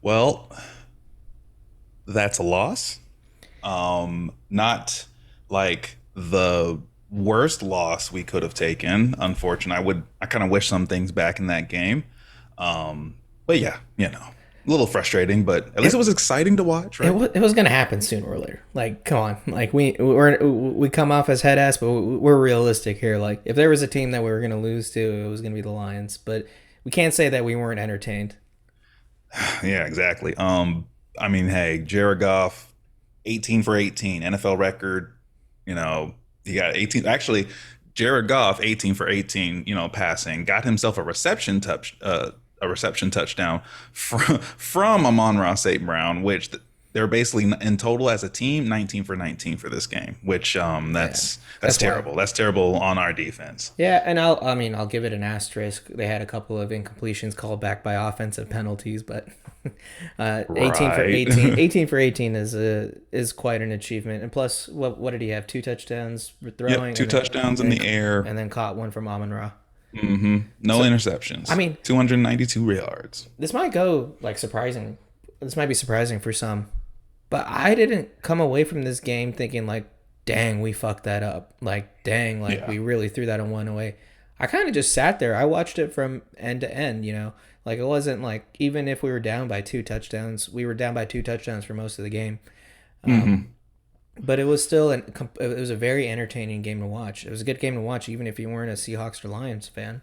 Well, that's a loss. Not like the worst loss we could have taken. Unfortunately, I kind of wish some things back in that game. But yeah, a little frustrating, but at least it It was exciting to watch, right? it was gonna happen sooner or later. Like, come on, like we come off as head ass, but we're realistic here. Like, if there was a team that we were gonna lose to, it was gonna be the Lions. But we can't say that we weren't entertained. Yeah, exactly. I mean, hey, Jared Goff, 18 for 18, NFL record. You know, he got 18. Actually, Jared Goff, 18 for 18. Passing, got himself a reception touchdown from Amon-Ra St. Brown, which they're basically in total as a team 19 for 19 for this game, which Yeah, that's that's wild. terrible. That's terrible on our defense. Yeah, and I'll give it an asterisk. They had a couple of incompletions called back by offensive penalties, but 18 for Right. 18, 18 for 18 is quite an achievement. And plus, what did he have? Two touchdowns Yep, throwing, two touchdowns in and the air. then caught one from Amon Ra. No So I interceptions. mean, 292 yards. this might go like surprising. This might be surprising for some, but I didn't come away from this game thinking like, "Dang, we fucked that up." Like, "Dang, like Yeah. we really threw that one away." I kind of just sat there. I watched it from end to end. Like it wasn't like even if we were down by two touchdowns, we were down by two touchdowns for most of the game. hmm But it was still it was a very entertaining game to watch. It was a good game to watch, even if you weren't a Seahawks or Lions fan.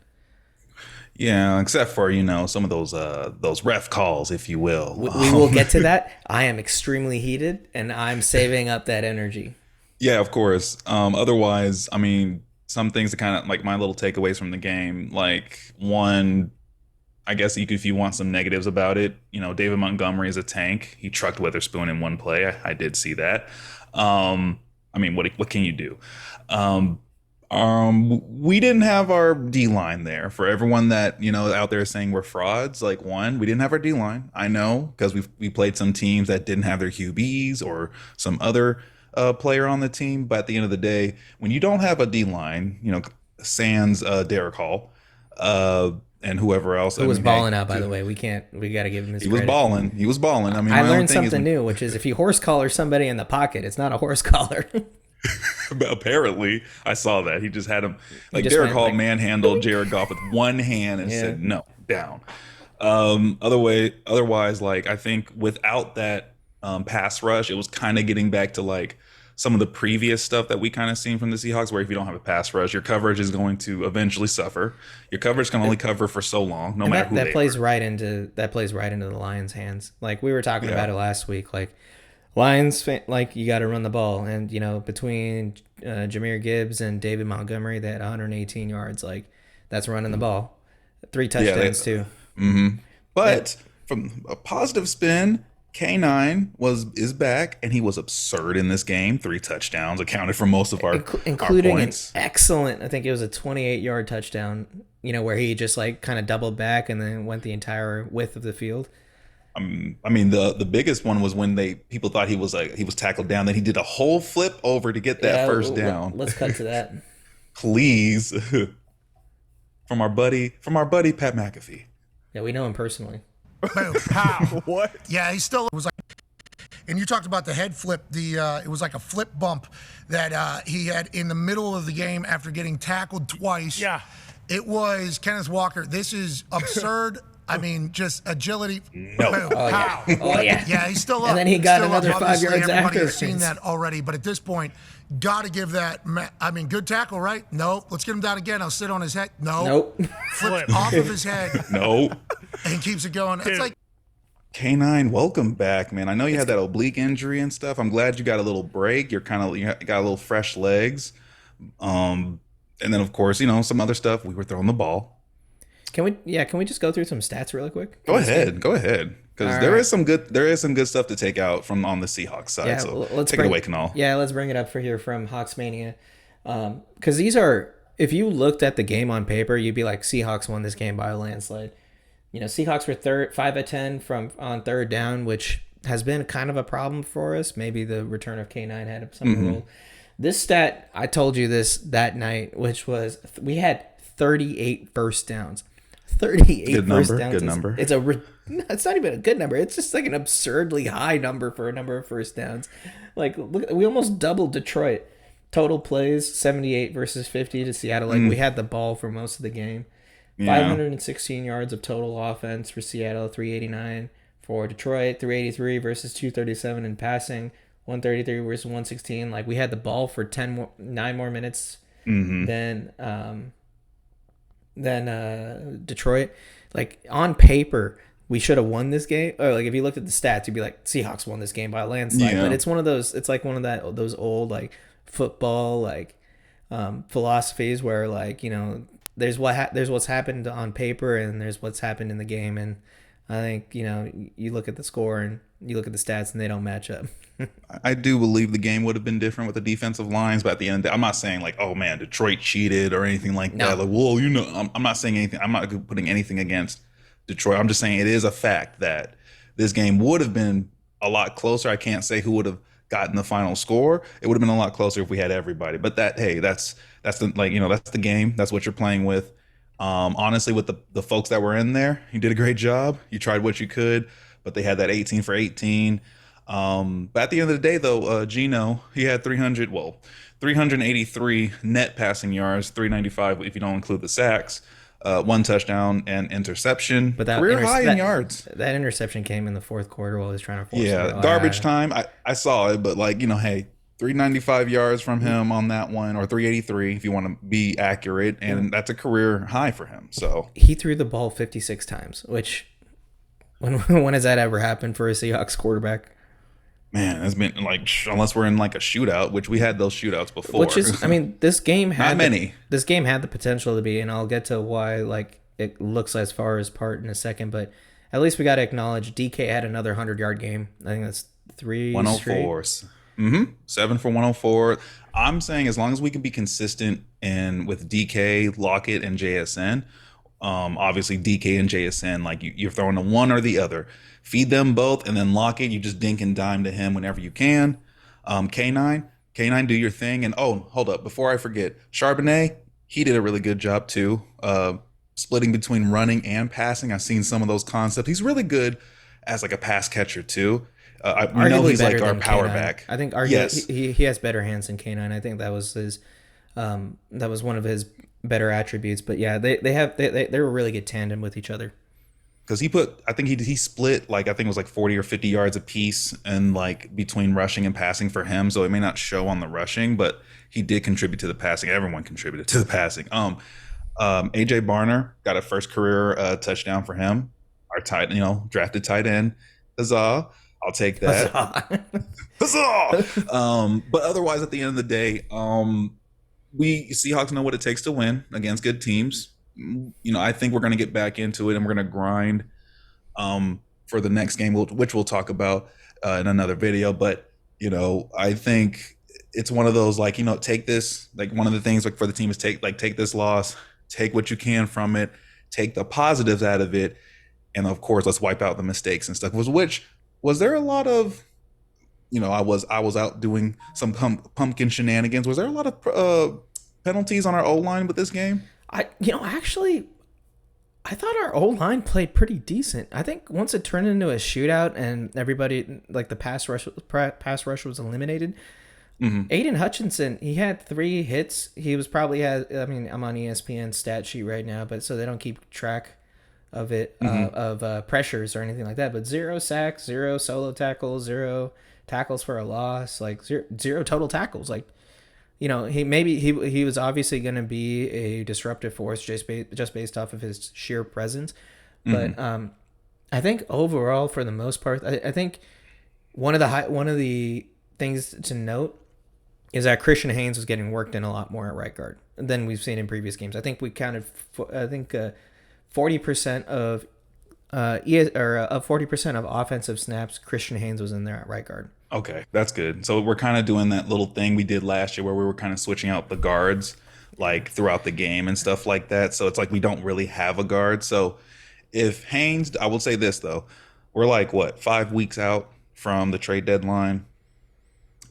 Yeah, except for, some of those ref calls, if you will. We will get to that. I am extremely heated, and I'm saving up that energy. Yeah, of course. Otherwise, I mean, some things that kind of like my little takeaways from the game, like one, I guess if you want some negatives about it, David Montgomery is a tank. He trucked Witherspoon in one play. I did see that. I mean, what can you do? Um, we didn't have our D line there. For everyone that out there saying we're frauds, like one, we didn't have our D line. I know because we played some teams that didn't have their QBs or some other player on the team. But at the end of the day, when you don't have a D line, sans Derek Hall, uh, and whoever else, Who I was mean, hey, balling out, by the way. We got to give him his he was credit. balling. He was balling. I mean, I my only learned thing is something new, which is if you horse collar somebody in the pocket, it's not a horse collar. apparently, I saw that he just had him He like just Derek went Hall like, manhandled Jared Goff with one hand and yeah. said no down. Otherwise, like I think without that pass rush, it was kind of getting back to like some of the previous stuff that we kind of seen from the Seahawks, where if you don't have a pass rush, your coverage is going to eventually suffer. Your coverage can only cover for so long, no And matter that who that they are. plays right into the Lions' hands. Like we were talking Yeah. about it last week. Like Lions, like you got to run the ball, and between Jameer Gibbs and David Montgomery, they had 118 yards. Like that's running the ball, three Yeah, touchdowns too. And but from a positive spin, K9 is back and he was absurd in this game. Three touchdowns accounted for most of our including an points. excellent, I think it was a 28-yard touchdown. Where he just like kind of doubled back and then went the entire width of the field. I mean the biggest one was when people thought he was tackled down. Then he did a whole flip over to get that Yeah, first down. let's cut to that. Please, from our buddy Pat McAfee. Yeah, we know him personally. Boom, pow. What? Yeah, he still was like. And you talked about the head flip. It was like a flip bump that he had in the middle of the game after getting tackled twice. Yeah. It was Kenneth Walker. This is absurd. I mean, just agility. No. Boom, Oh pow. yeah. Oh yeah. Yeah, he's still up. And then he got Still another up. 5 Obviously, yards everybody after. has seen that already, but at this point, got to give that. I mean, good tackle, right? No. Let's get him down again. I'll sit on his head. No. Nope. Flips off of his head No. and keeps it going. It's like K9, welcome back, man. I know you had that oblique injury and stuff. I'm glad you got a little break. You got a little fresh legs. And then of course, some other stuff. We were throwing the ball. Can we just go through some stats really quick? Go ahead, because All there right. is some good stuff to take out from on the Seahawks side. Yeah, So let's take bring it away, Kanal. Yeah, let's bring it up for here from Hawksmania. Because these are, if you looked at the game on paper, you'd be like, Seahawks won this game by a landslide. Seahawks were 5 of 10 on third down, which has been kind of a problem for us. Maybe the return of K9 had some role. This stat, I told you this that night, which was we had 38 first downs. 38 Good first number, downs. good number. It's a It's not even a good number. It's just like an absurdly high number for a number of first downs. Like, look, we almost doubled Detroit. Total plays 78 versus 50 to Seattle. Like, we had the ball for most of the game. Yeah. 516 yards of total offense for Seattle, 389 for Detroit, 383 versus 237 in passing, 133 versus 116. Like, we had the ball for 9 more minutes than Detroit. Like, on paper, we should have won this game. Or like, if you looked at the stats, you'd be like, Seahawks won this game by a landslide. Yeah. But it's one of those. It's like one of those old like football like philosophies where like there's what's happened on paper and there's what's happened in the game, and I think you look at the score and you look at the stats and they don't match up. I do believe the game would have been different with the defensive lines, but at the end of the day, I'm not saying like, oh man, Detroit cheated or anything like that. Like, whoa, I'm not saying anything. I'm not putting anything against Detroit. I'm just saying it is a fact that this game would have been a lot closer. I can't say who would have gotten the final score. It would have been a lot closer if we had everybody. But that's the that's the game. That's what you're playing with. Honestly, with the folks that were in there, you did a great job. You tried what you could, but they had that 18 for 18. But at the end of the day, though, Gino, he had 383 net passing yards, 395 if you don't include the sacks, 1 touchdown and interception. But that career high in yards. That interception came in the fourth quarter while he was trying to force it. Yeah, garbage time. I saw it, but like hey, 395 yards from him on that one, or 383 if you want to be accurate, and that's a career high for him. So he threw the ball 56 times, which when has that ever happened for a Seahawks quarterback? Man, it's been like, unless we're in like a shootout, which we had those shootouts before. Which is, I mean, this game had not many. This game had the potential to be, and I'll get to why like it looks as far as part in a second. But at least we got to acknowledge DK had another 100-yard game. I think that's 3 104s. 7 for 104. I'm saying as long as we can be consistent and with DK, Lockett, and JSN. Obviously DK and JSN, like you're throwing the one or the other. Feed them both, and then Lockett, you just dink and dime to him whenever you can. K9, do your thing. And oh, hold up, before I forget, Charbonnet, he did a really good job too, splitting between running and passing. I've seen some of those concepts. He's really good as like a pass catcher too. I know he's like our power K9. back. I think arguably he has better hands than K9. I think that was his, that was one of his better attributes. But yeah, they're a really good tandem with each other. Because I think he split like, I think it was like 40 or 50 yards a piece, and like between rushing and passing for him. So it may not show on the rushing, but he did contribute to the passing. Everyone contributed to the passing. AJ Barner got a first career touchdown for him. Our drafted tight end. Huzzah. I'll take that. Huzzah. But otherwise, at the end of the day, we Seahawks know what it takes to win against good teams. I think we're going to get back into it, and we're going to grind for the next game, which we'll talk about in another video. But I think it's one of those like take this, like one of the things like for the team is take this loss, take what you can from it, take the positives out of it, and of course let's wipe out the mistakes and stuff. Was there a lot of I was out doing some pumpkin shenanigans. Was there a lot of penalties on our O-line with this game? Actually, I thought our O-line played pretty decent. I think once it turned into a shootout and everybody, like the pass rush was eliminated, Aiden Hutchinson, he had 3 hits. He was probably I'm on ESPN's stat sheet right now, but so they don't keep track of it, of pressures or anything like that. But 0 sacks, 0 solo tackles, 0 tackles for a loss, like 0 total tackles. Like, he was obviously going to be a disruptive force just based off of his sheer presence. But I think overall, for the most part, I think one of the things to note is that Christian Haynes was getting worked in a lot more at right guard than we've seen in previous games. I think we counted 40% of 40% of offensive snaps. Christian Haynes was in there at right guard. Okay, that's good. So we're kind of doing that little thing we did last year where we were kind of switching out the guards like throughout the game and stuff like that. So it's like we don't really have a guard. So if Haynes, I will say this though, we're like 5 weeks out from the trade deadline.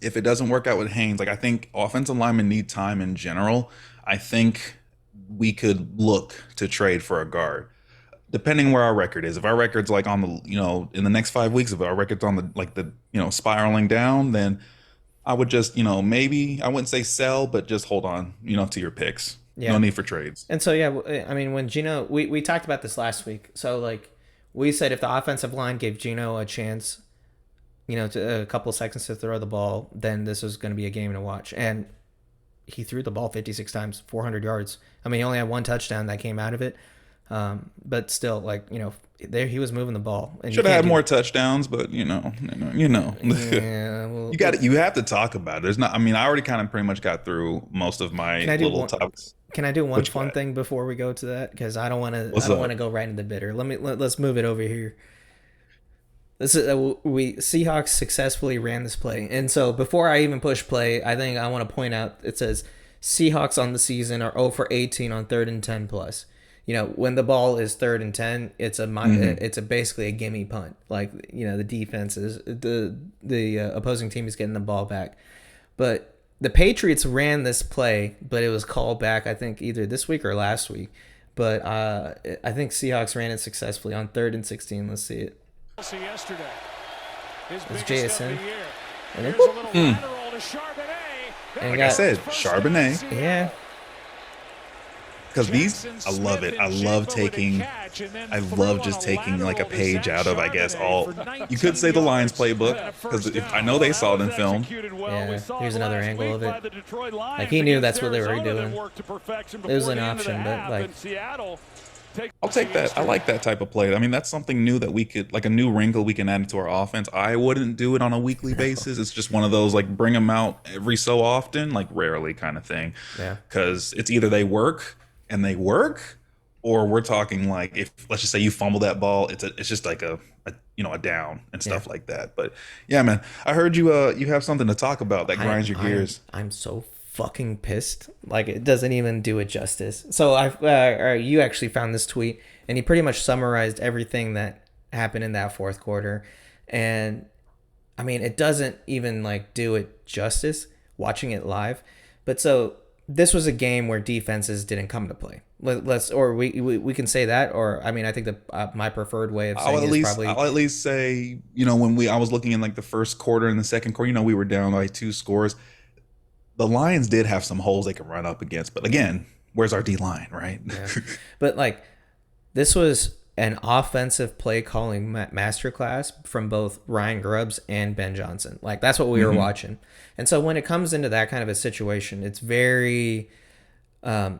If it doesn't work out with Haynes, like I think offensive linemen need time in general. I think we could look to trade for a guard. depending where our record is. If our record's like on the, in the next 5 weeks, if our record's on the like the, spiraling down, then I would just, maybe I wouldn't say sell, but just hold on, to your picks. No Yeah. need for trades. And so yeah, I mean when Gino, we talked about this last week. So like we said, if the offensive line gave Gino a chance, to a couple of seconds to throw the ball, then this was going to be a game to watch. And he threw the ball 56 times, 400 yards. I mean, he only had one touchdown that came out of it. But still, like, there he was moving the ball. And Should have had more touchdowns, but Yeah, well, you have to talk about it. There's not. I mean, I already kind of pretty much got through most of my little topics. Can I do one fun thing before we go to that? Because I don't want to. I don't want to go right into the bitter. Let's move it over here. This is we Seahawks successfully ran this play, and so before I even push play, I think I want to point out it says Seahawks on the season are 0 for 18 on 3rd and 10 plus. When the ball is 3rd and 10, it's a basically a gimme punt. Like the defense is the opposing team is getting the ball back, but the Patriots ran this play, but it was called back. I think either this week or last week, but I think Seahawks ran it successfully on 3rd and 16. Let's see it. Yesterday. It's JSN. And then, like I said, Charbonnet. Yeah. Because I love it. I love just taking like a page out of, I guess, you could say the Lions playbook, because I know they saw it in film. Yeah, here's another angle of it. Like he knew that's what they were doing. It was an option, but like. I'll take that. I like that type of play. I mean, that's something new that we could, like a new wrinkle we can add into our offense. I wouldn't do it on a weekly basis. It's just one of those, like, bring them out every so often, like rarely kind of thing. Yeah. Because it's either they work, or we're talking like, if let's just say you fumble that ball, it's just like a down and stuff like that. But yeah, man, I heard you have something to talk about that grinds your gears. I'm so fucking pissed. Like, it doesn't even do it justice. So you actually found this tweet, and he pretty much summarized everything that happened in that fourth quarter, and I mean, it doesn't even like do it justice watching it live. But so this was a game where defenses didn't come to play. We can say that, or I mean, I think that my preferred way of saying I'll at least say, when I was looking in like the first quarter and the second quarter, we were down by 2 scores. The Lions did have some holes they could run up against, but again, where's our D line, right? Yeah. But like, this was an offensive play calling masterclass from both Ryan Grubbs and Ben Johnson. Like, that's what we were watching. And so when it comes into that kind of a situation, it's very, who's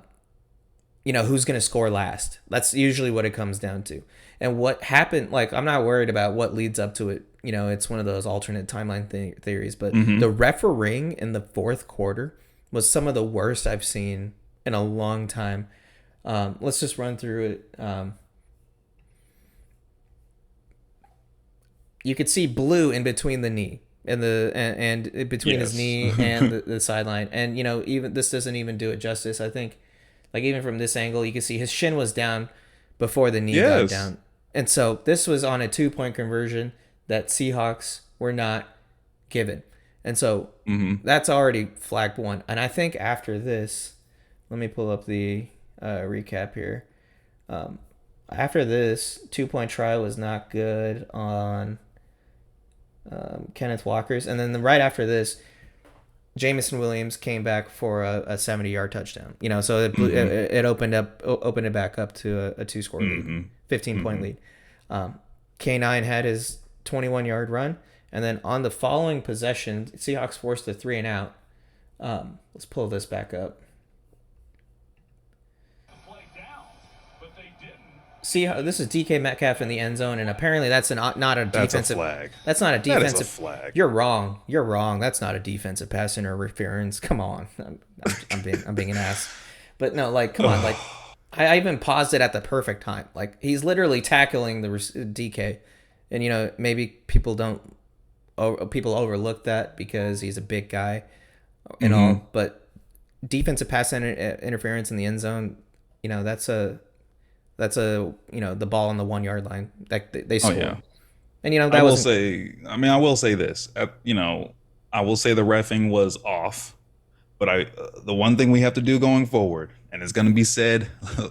going to score last? That's usually what it comes down to. And what happened, like, I'm not worried about what leads up to it. It's one of those alternate timeline theories, but the refereeing in the fourth quarter was some of the worst I've seen in a long time. Let's just run through it. You could see blue in between the knee and between his knee and the sideline. And, even this doesn't even do it justice. I think, like, even from this angle, you can see his shin was down before the knee got down. And so this was on a 2-point conversion that Seahawks were not given. And so that's already flagged one. And I think after this, let me pull up the recap here. After this, 2-point try was not good on Kenneth Walker's. And then right after this, Jamison Williams came back for a 70-yard touchdown. So it opened it back up to a 2-score lead, 15-point lead. K9 had his 21-yard run, and then on the following possession, Seahawks forced a 3 and out. Let's pull this back up. See how this is DK Metcalf in the end zone, and apparently that's not a defensive. That's a flag. That's not a defensive. That is a flag. You're wrong. You're wrong. That's not a defensive pass interference. Come on, I'm being an ass. But no, like, come on, like, I even paused it at the perfect time. Like, he's literally tackling the DK, and maybe people overlook that because he's a big guy and all. But defensive pass interference in the end zone, that's a the ball on the 1-yard line that they scored. Oh, yeah. And I will say this. I will say the reffing was off, but the one thing we have to do going forward, and it's going to be said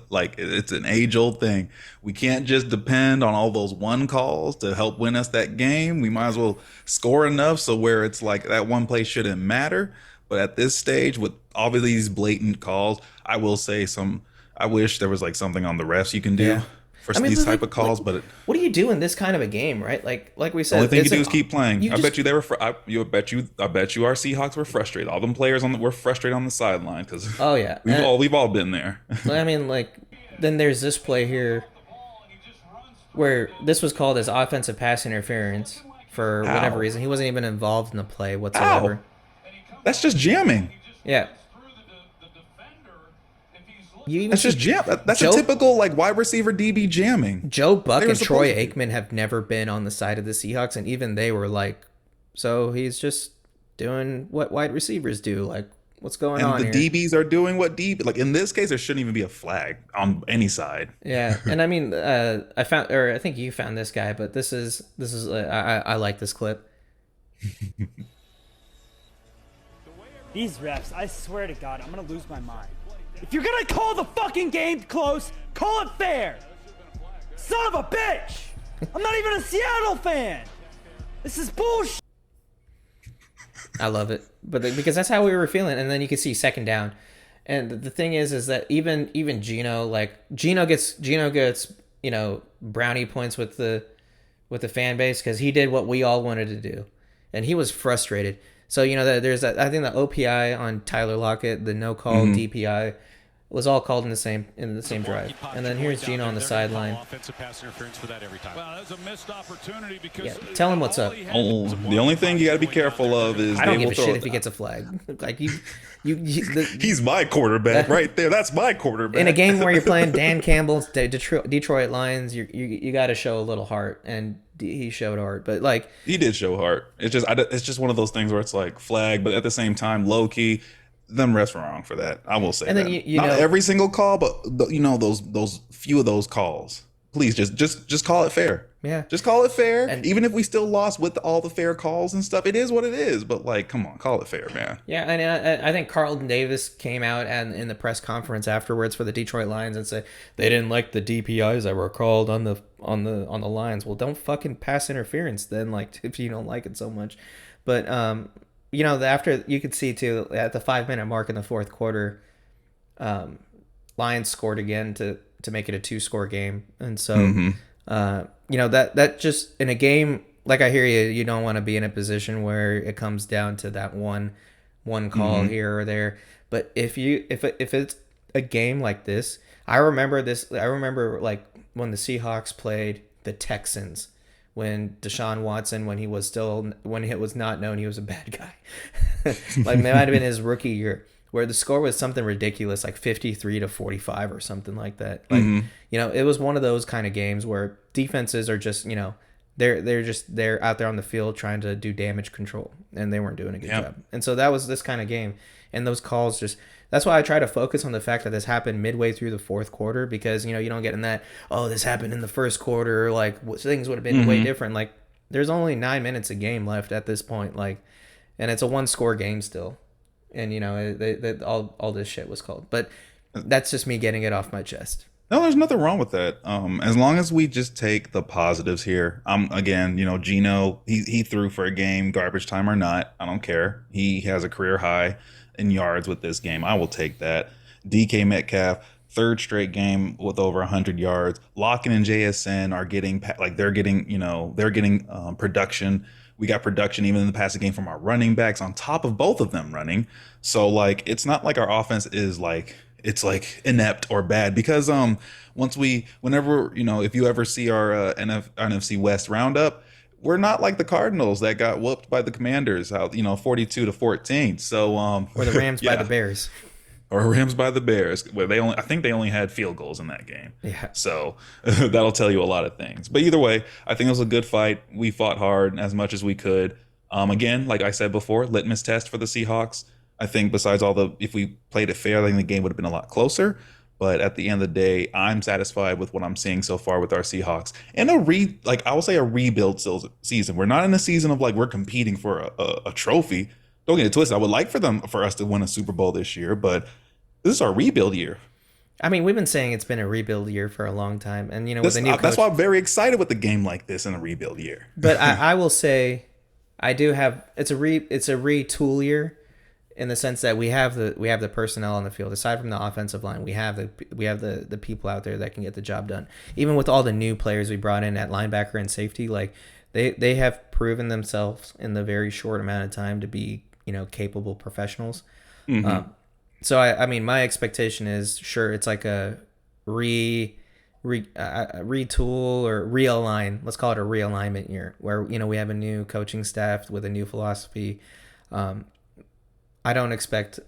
like it's an age-old thing. We can't just depend on all those one calls to help win us that game. We might as well score enough so where it's like that one play shouldn't matter. But at this stage, with all of these blatant calls, I will say I wish there was like something on the refs you can do Yeah. for I mean, these like, type of calls. like, But what do you do in this kind of a game, right? Like we the said, only thing you it's do an- is keep playing. you I just- bet you they were. I bet you our Seahawks were frustrated. All them players were frustrated on the sideline because Oh yeah. we've all been there. I mean, like, then there's this play here where this was called as offensive pass interference for whatever Ow. reason. He wasn't even involved in the play Ow, whatsoever. that's just jamming. Yeah. You even That's see just jam. That's Joe- a typical like wide receiver DB jamming. Joe Buck They were and Troy supposed to. Aikman have never been on the side of the Seahawks, and even they were like, so he's just doing what wide receivers do. Like, what's going And on the here? DBs are doing what DB like in this case. There shouldn't even be a flag on any side. Yeah, and I mean, I think you found this guy, but this is I like this clip. These refs, I swear to God, I'm gonna lose my mind. If you're gonna call the fucking game close, call it fair. Son of a bitch! I'm not even a Seattle fan. This is bullshit. I love it, but because that's how we were feeling, and then you can see second down, and the thing is that even Gino gets brownie points with the fan base because he did what we all wanted to do, and he was frustrated. So there's that. I think the OPI on Tyler Lockett, the no call DPI, was all called in the same drive. And then here's Gino on the sideline. Offensive pass interference for that every time. Well, that's a missed opportunity because Yeah, tell him what's up. Oh, the only thing you got to be careful of is I don't they give will a throw shit it. if he gets a flag. Like He's my quarterback right there. That's my quarterback. in a game where you're playing Dan Campbell's Detroit Lions, you got to show a little heart, and he showed heart. But like, He did show heart. It's just one of those things where it's like flag, but at the same time, low key, them refs were wrong for that. I will say And that. then you Not know- every single call, but those few of those calls. Please just call it fair. Yeah. Just call it fair. And- Even if we still lost with all the fair calls and stuff, it is what it is. But like, come on, call it fair, man. yeah, and I think Carlton Davis came out and in the press conference afterwards for the Detroit Lions and said they didn't like the DPIs that were called on the lines. Well, don't fucking pass interference then, like, if you don't like it so much. But after you could see too at the 5-minute mark in the fourth quarter, Lions scored again to make it a 2-score game, and so that just in a game like I hear you, you don't want to be in a position where it comes down to that one call here or there. But if it's a game like this, I remember like when the Seahawks played the Texans. When Deshaun Watson, when it was not known he was a bad guy, like it might have been his rookie year, where the score was something ridiculous, like 53-45 or something like that. Like it was one of those kind of games where defenses are just they're out there on the field trying to do damage control, and they weren't doing a good job. And so that was this kind of game, and those calls just. That's why I try to focus on the fact that this happened midway through the fourth quarter, because you don't get in that, oh, this happened in the first quarter, like things would have been way different. Like there's only 9 minutes a game left at this point, like, and it's a 1-score game still, and all this shit was called. But that's just me getting it off my chest. No, there's nothing wrong with that. As long as we just take the positives here. Again, Gino, he threw for a game, garbage time or not, I don't care. He has a career high in yards with this game. I will take that. DK Metcalf, third straight game with over 100 yards. Lockett and JSN are getting production. We got production even in the passing game from our running backs on top of both of them running. So like, it's not like our offense is like, it's like inept or bad, because whenever if you ever see our NFC West roundup, we're not like the Cardinals that got whooped by the Commanders out 42-14. So Or the Rams by the Bears. Or Rams by the Bears, where I think they only had field goals in that game. Yeah. So that'll tell you a lot of things. But either way, I think it was a good fight. We fought hard as much as we could. Again, like I said before, litmus test for the Seahawks. I think besides if we played it fair, I think the game would have been a lot closer. But at the end of the day, I'm satisfied with what I'm seeing so far with our Seahawks. And I will say a rebuild season. We're not in a season of like we're competing for a trophy. Don't get it twisted. I would like for us to win a Super Bowl this year, but this is our rebuild year. I mean, we've been saying it's been a rebuild year for a long time, and with a new coach. That's why I'm very excited with a game like this in a rebuild year. But I will say, I do have it's a retool year, in the sense that we have the personnel on the field. Aside from the offensive line, we have the people out there that can get the job done. Even with all the new players we brought in at linebacker and safety, like they have proven themselves in the very short amount of time to be capable professionals. So I mean, my expectation is, sure, it's like a retool or realign. Let's call it a realignment year, where we have a new coaching staff with a new philosophy. I expect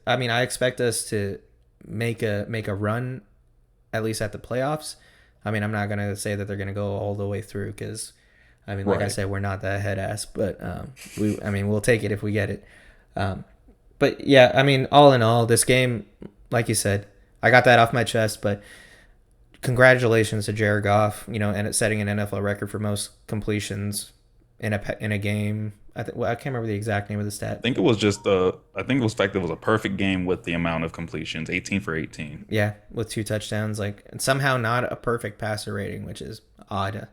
us to make a run, at least at the playoffs. I mean, I'm not gonna say that they're gonna go all the way through, because I mean, like I said, we're not that head ass, but we'll take it if we get it. But yeah, I mean, all in all, this game, like you said, I got that off my chest. But congratulations to Jared Goff, and it's setting an NFL record for most completions in a game. I can't remember the exact name of the stat. I think it was it was a perfect game with the amount of completions, 18 for 18. Yeah, with 2 touchdowns, and somehow not a perfect passer rating, which is odd.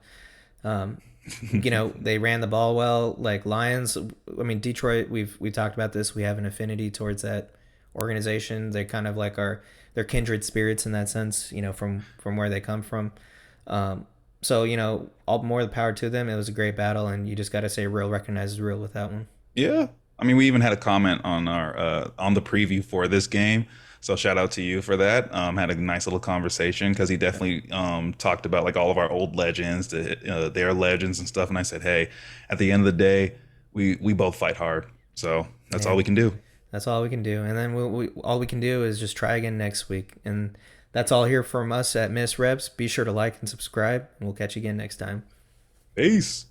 They ran the ball well. Like Lions, I mean, Detroit, we talked about this. We have an affinity towards that organization. They kind of like they're kindred spirits in that sense, from where they come from. So, all more the power to them. It was a great battle, and you just got to say real recognizes real with that one. Yeah. I mean, we even had a comment on our on the preview for this game. So shout out to you for that. Had a nice little conversation, because he definitely talked about like all of our old legends, their legends and stuff. And I said, hey, at the end of the day, we both fight hard. So that's all we can do. That's all we can do. And then all we can do is just try again next week. And that's all here from us at Miss Reps. Be sure to like and subscribe, and we'll catch you again next time. Peace.